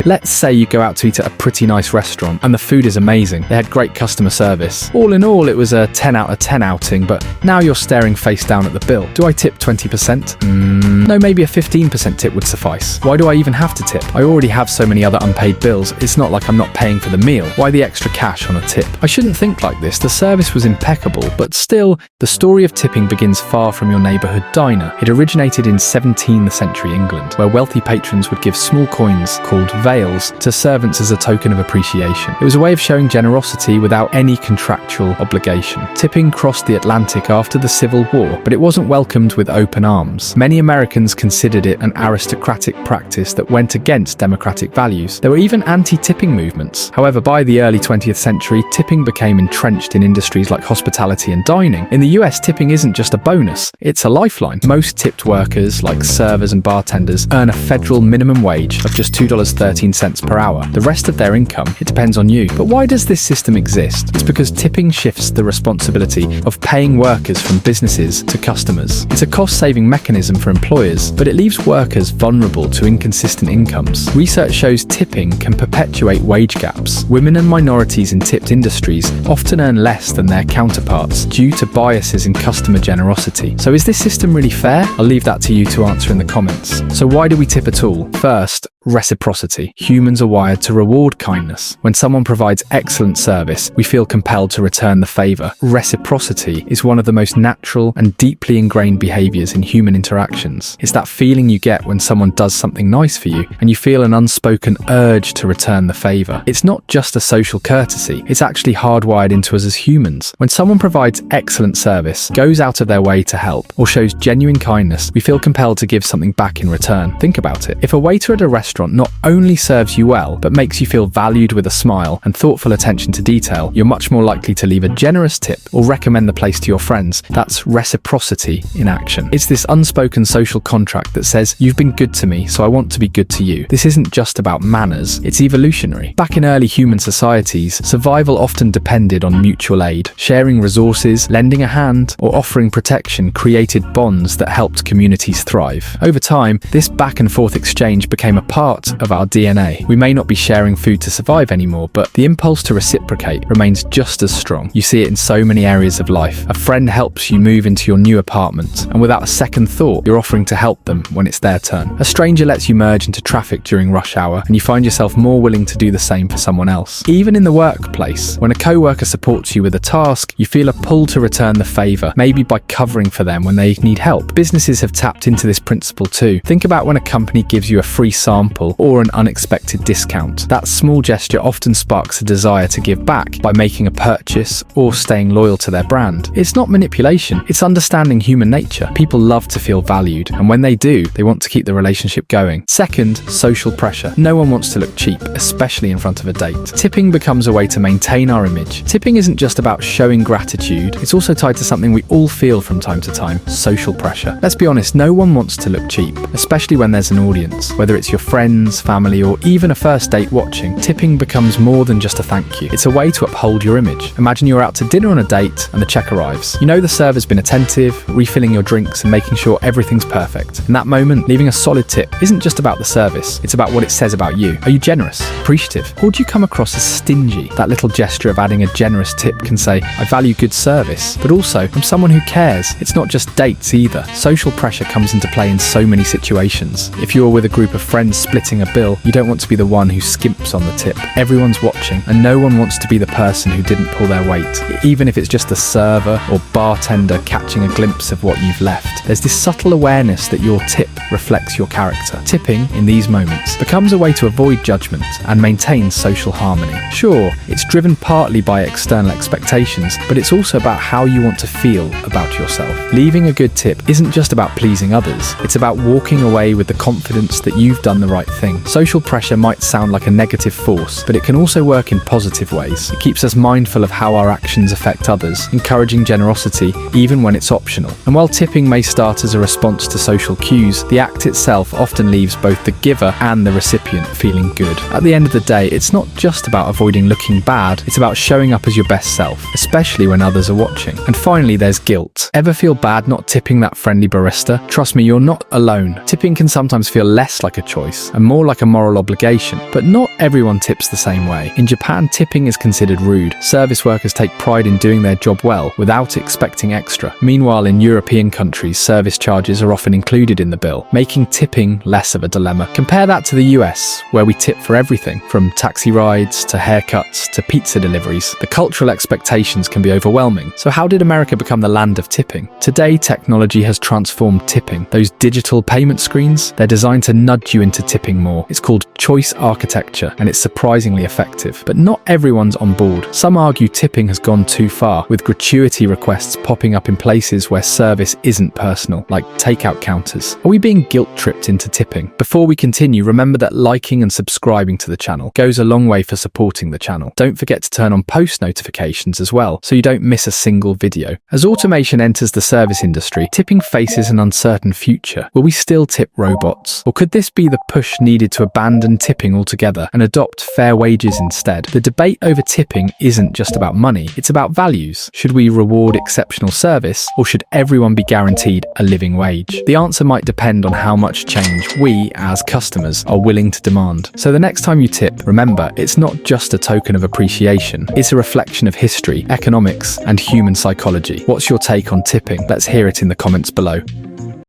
Let's say you go out to eat at a pretty nice restaurant and the food is amazing. They had great customer service. All in all, it was a 10 out of 10 outing, but now you're staring face down at the bill. Do I tip 20%? No, maybe a 15% tip would suffice. Why do I even have to tip? I already have so many other unpaid bills. It's not like I'm not paying for the meal. Why the extra cash on a tip? I shouldn't think like this. The service was impeccable, but still, the story of tipping begins far from your neighbourhood diner. It originated in 17th century England, where wealthy patrons would give small coins, called vales, to servants as a token of appreciation. It was a way of showing generosity without any contractual obligation. Tipping crossed the Atlantic after the Civil War, but it wasn't welcomed with open arms. Many Americans considered it an aristocratic practice that went against democratic values. There were even anti-tipping movements. However, by the early 20th century, tipping became entrenched in industries like hospitality and dining. In the US, tipping isn't just a bonus, it's a lifeline. Most tipped workers, like servers and bartenders, earn a federal minimum wage of just $2.13 per hour. The rest of their income, it depends on you. But why does this system exist? It's because tipping shifts the responsibility of paying workers from businesses to customers. It's a cost-saving mechanism for employers, but it leaves workers vulnerable to inconsistent incomes. Research shows tipping can perpetuate wage gaps. Women and minorities in tipped industries often earn less than their counterparts due to biases in customer generosity. So is this system really fair? I'll leave that to you to answer in the comments. So why do we tip at all? First, reciprocity. Humans are wired to reward kindness. When someone provides excellent service, we feel compelled to return the favor. Reciprocity is one of the most natural and deeply ingrained behaviors in human interactions. It's that feeling you get when someone does something nice for you and you feel an unspoken urge to return the favor. It's not just a social courtesy, it's actually hardwired into us as humans. When someone provides excellent service, goes out of their way to help, or shows genuine kindness, we feel compelled to give something back in return. Think about it. If a waiter at a restaurant not only serves you well, but makes you feel valued with a smile and thoughtful attention to detail, you're much more likely to leave a generous tip or recommend the place to your friends. That's reciprocity in action. It's this unspoken social contract that says, you've been good to me, so I want to be good to you. This isn't just about manners, it's evolutionary. Back in early human societies, survival often depended on mutual aid. Sharing resources, lending a hand, or offering protection created bonds that helped communities thrive. Over time, this back and forth exchange became a part of our DNA. We may not be sharing food to survive anymore, but the impulse to reciprocate remains just as strong. You see it in so many areas of life. A friend helps you move into your new apartment, and without a second thought, you're offering to help them when it's their turn. A stranger lets you merge into traffic during rush hour, and you find yourself more willing to do the same for someone else. Even in the workplace, when a co-worker supports you with a task, you feel a pull to return the favor, maybe by covering for them when they need help. Businesses have tapped into this principle too. Think about when a company gives you a free sample or an unexpected discount. That small gesture often sparks a desire to give back by making a purchase or staying loyal to their brand. It's not manipulation, it's understanding human nature. People love to feel valued, and when they do, they want to keep the relationship going. Second, social pressure. No one wants to look cheap, especially in front of a date. Tipping becomes a way to maintain our image. Tipping isn't just about showing gratitude, it's also tied to something we all feel from time to time: social pressure. Let's be honest, no one wants to look cheap, especially when there's an audience. Whether it's your friends, family, or even a first date watching, tipping becomes more than just a thank you. It's a way to uphold your image. Imagine you're out to dinner on a date and the check arrives. You know the server's been attentive, refilling your drinks and making sure everything's perfect. In that moment, leaving a solid tip isn't just about the service, it's about what it says about you. Are you generous, appreciative, or do you come across as stingy? That little gesture of adding a generous tip can say, I value good service, but also I'm someone who cares. It's not just dates either. Social pressure comes into play in so many situations. If you're with a group of friends splitting a bill, you don't want to be the one who skimps on the tip. Everyone's watching, and no one wants to be the person who didn't pull their weight, even if it's just the server or bartender catching a glimpse of what you've left. There's this subtle awareness that your tip reflects your character. Tipping, in these moments, becomes a way to avoid judgment and maintain social harmony. Sure, it's driven partly by external expectations, but it's also about how you want to feel about yourself. Leaving a good tip isn't just about pleasing others, it's about walking away with the confidence that you've done the right thing. Social pressure might sound like a negative force, but it can also work in positive ways. It keeps us mindful of how our actions affect others, encouraging generosity even when it's optional. And while tipping may start as a response to social cues, the act itself often leaves both the giver and the recipient feeling good. At the end of the day, it's not just about avoiding looking bad, it's about showing up as your best self, especially when others are watching. And finally, there's guilt. Ever feel bad not tipping that friendly barista? Trust me, you're not alone. Tipping can sometimes feel less like a choice service and more like a moral obligation. But not everyone tips the same way. In Japan, tipping is considered rude. Service workers take pride in doing their job well without expecting extra. Meanwhile, in European countries, service charges are often included in the bill, making tipping less of a dilemma. Compare that to the US, where we tip for everything, from taxi rides to haircuts to pizza deliveries. The cultural expectations can be overwhelming. So how did America become the land of tipping? Today, technology has transformed tipping. Those digital payment screens, they're designed to nudge you into tipping more. It's called choice architecture, and it's surprisingly effective. But not everyone's on board. Some argue tipping has gone too far, with gratuity requests popping up in places where service isn't personal, like takeout counters. Are we being guilt-tripped into tipping? Before we continue, remember that liking and subscribing to the channel goes a long way for supporting the channel. Don't forget to turn on post notifications as well, so you don't miss a single video. As automation enters the service industry, tipping faces an uncertain future. Will we still tip robots? Or could this be the push needed to abandon tipping altogether and adopt fair wages instead? The debate over tipping isn't just about money, it's about values. Should we reward exceptional service, or should everyone be guaranteed a living wage? The answer might depend on how much change we, as customers, are willing to demand. So the next time you tip, remember, it's not just a token of appreciation, it's a reflection of history, economics, and human psychology. What's your take on tipping? Let's hear it in the comments below.